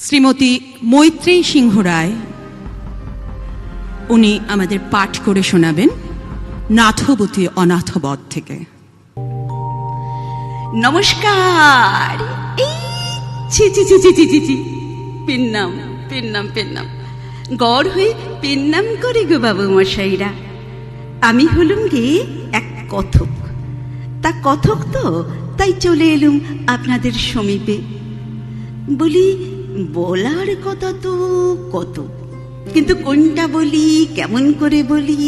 শ্রীমতী মৈত্রী সিংহ রায় উনি আমাদের পাঠ করে শোনাবেন নাথবতী অনাথবধ থেকে। নমস্কার। ছি ছি ছি ছি ছি ছি ছি পেন্নাম পেন্নাম পেন্নাম গড় হয়ে পেন্নাম করে গো বাবু মশাইরা। আমি হলুম গে এক কথক, তা কথক তো তাই চলে এলুম আপনাদের সমীপে। বলি বলার কথা তো কত, কিন্তু কোনটা বলি কেমন করে বলি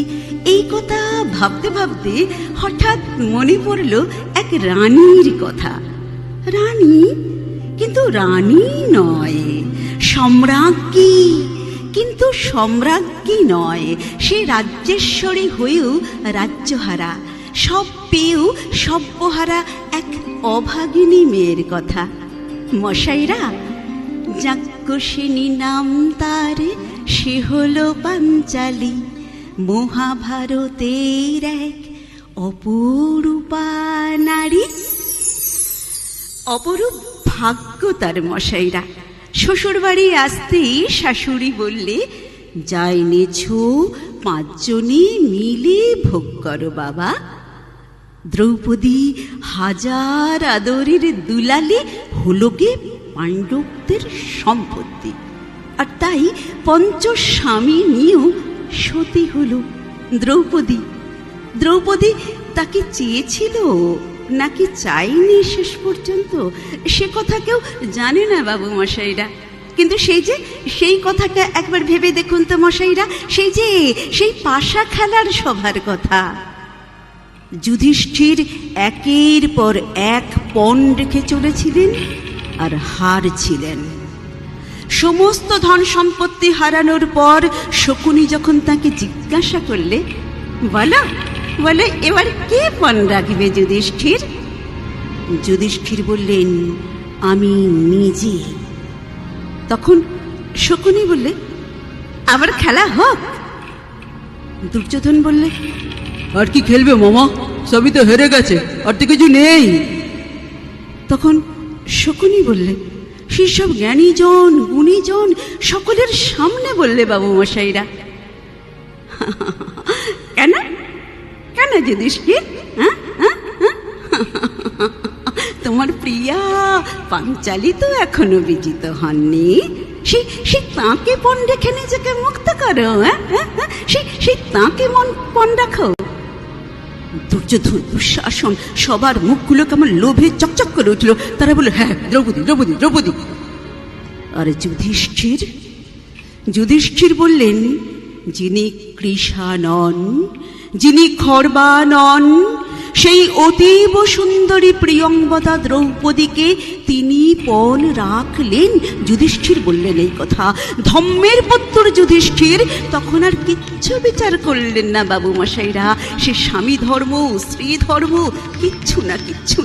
এই কথা ভাবতে ভাবতে হঠাৎ মনে পড়ল এক রানীর কথা। রানী, কিন্তু রানী নয়, সম্রাজ্ঞী। কিন্তু সম্রাজ্ঞী নয়, সে রাজ্যেশ্বরী হয়েও রাজ্যহারা, সব পেয়েও সভ্যহারা এক অভাগিনী মেয়ের কথা। মশাইরা, যাজ্ঞসেনী নাম তার, সে হলো পাঞ্চালী, মহাভারতের এক অপরূপা নারী। অপরূপ ভাগ্য তার মশাইরা। শ্বশুর বাড়ি আসতেই শাশুড়ি বললে, যাই নেছো 5 জনে মিলে ভোগ করো বাবা। দ্রৌপদী হাজার আদরের দুলালে হলো গে পাণ্ডবদের সম্পত্তি, আর তাই পঞ্চস্বামী নিয়েও সতী হলো দ্রৌপদী। দ্রৌপদী তাকে চেয়েছিল নাকি চাইনি শেষ পর্যন্ত সে কথা কেউ জানে না বাবু মশাইরা। কিন্তু সেই কথাটা একবার ভেবে দেখুন তো মশাইরা, সেই পাশা খেলার সভার কথা। যুধিষ্ঠির একের পর এক পণ রেখে চলেছিলেন আর হারছিলেন। সমস্ত ধন সম্পত্তি হারানোর পর শকুনি যখন তাকে জিজ্ঞাসা করলে, বলে এবার কে পণ রাখবে যুধিষ্ঠির? যুধিষ্ঠির বললেন, আমি নিজে। তখন শকুনি বললে, আবার খেলা হোক। দুর্যোধন বললে, আর কি খেলবে মামা, সবই তো হেরে গেছে, আর তো কিছু নেই। তখন শকুনি বললে, সেসব জ্ঞানীজন গুণীজন সকলের সামনে বললে বাবু মশাইরা। কেন কেন যুধিষ্ঠির? তোমার প্রিয়া পাঞ্চালী তো এখনো বিজিত হননি, সে তাঁকে পণ রেখে নিজেকে মুক্ত করো। সেই তাঁকে পণ রাখো। দুর্যোধন, দুঃশাসন সবার মুখগুলো কেমন লোভে চকচক করে উঠল। তারা বলল, হ্যাঁ দ্রৌপদী দ্রৌপদী দ্রৌপদী। আর যুধিষ্ঠির বললেন, যিনি কৃষা নন, যিনি খর্বা নন, সেই অতীব সুন্দরী প্রিয়ংবদা দ্রৌপদীকে তিনি পণ রাখলেন। যুধিষ্ঠির বললেন এই কথা। ধম্মের পুত্র যুধিষ্ঠির তখন আর কিচ্ছু বিচার করলেন না বাবু মশাইরা। সে স্বামী ধর্ম স্ত্রী ধর্ম কিচ্ছু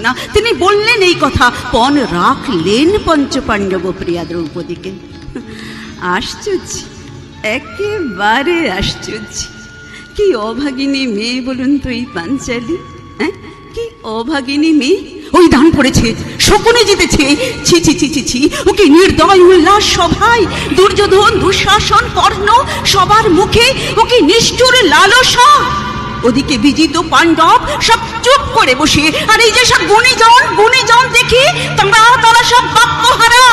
না, তিনি বললেন এই কথা, পণ রাখলেন পঞ্চপাণ্ডব প্রিয়া দ্রৌপদীকে। আশ্চর্য, একেবারে আশ্চর্য। কি অভাগিনী মেয়ে বলুন তো এই পাঞ্চালী, কি অভাগিনী মেয়ে। ওই দান পড়েছে, শকুনি জিতেছে। ছি ছি ছি ছি ছি, ওকে নির্দয় উল্লাস সভায় দুর্যোধন দুঃশাসন কর্ণ সবার মুখে ওকে নিষ্ঠুর লালসা। ওদিকে বিজিত পাণ্ডব সব চুপ করে বসে, আর এই যে সব গুণীজন দেখে তারা সব বাক্যহারা।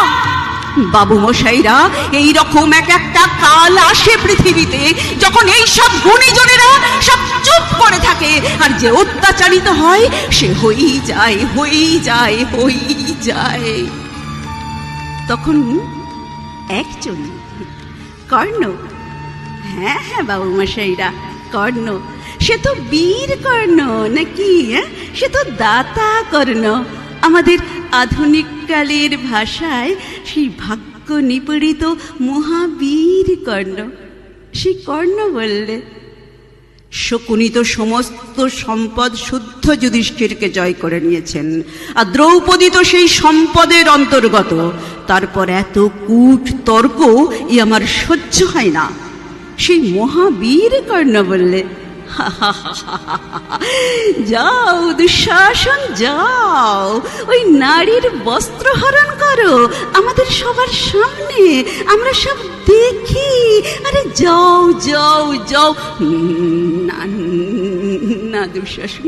বাবু মশাইরা, এইরকম একটা কাল আসে পৃথিবীতে যখন এই সব গুণীজনেরা সব চুপ করে থাকে, আর যে অত্যাচারিত হয় সে হয়েই যায়। তখন একজন কর্ণ, হ্যাঁ বাবু মশাইরা, কর্ণ, সে তো বীর কর্ণ নাকি, সে তো দাতা কর্ণ। আমাদের আধুনিক কালের ভাষায় সেই ভাগ্য নিপীড়িত মহাবীর কর্ণ। সেই কর্ণ বললে, শকুনি তো সমস্ত সম্পদ শুদ্ধ যুধিষ্ঠিরকে জয় করে নিয়েছেন, আর দ্রৌপদী তো সেই সম্পদের অন্তর্গত। তারপর এত কূট তর্ক আমার সহ্য হয় না। সেই মহাবীর কর্ণ বললে, যাও দুঃশাসন, যাও, ওই নারীর বস্ত্র হরণ করো আমাদের সবার সামনে, আমরা সব দেখি। আরে যাও যাও যাও। না না দুঃশাসন,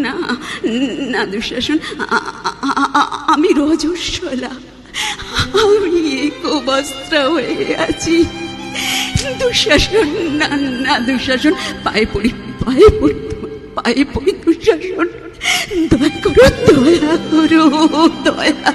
না না দুঃশাসন, আমি রজস্বলা, আমি কুবস্ত্র হয়ে আছি। দুঃশাসন, না না দুঃশাসন, পায়ে পড়ি, পায়ে পড়ি, পায়ে পড়ি দুঃশাসন, দয়া করো, দয়া করো, দয়া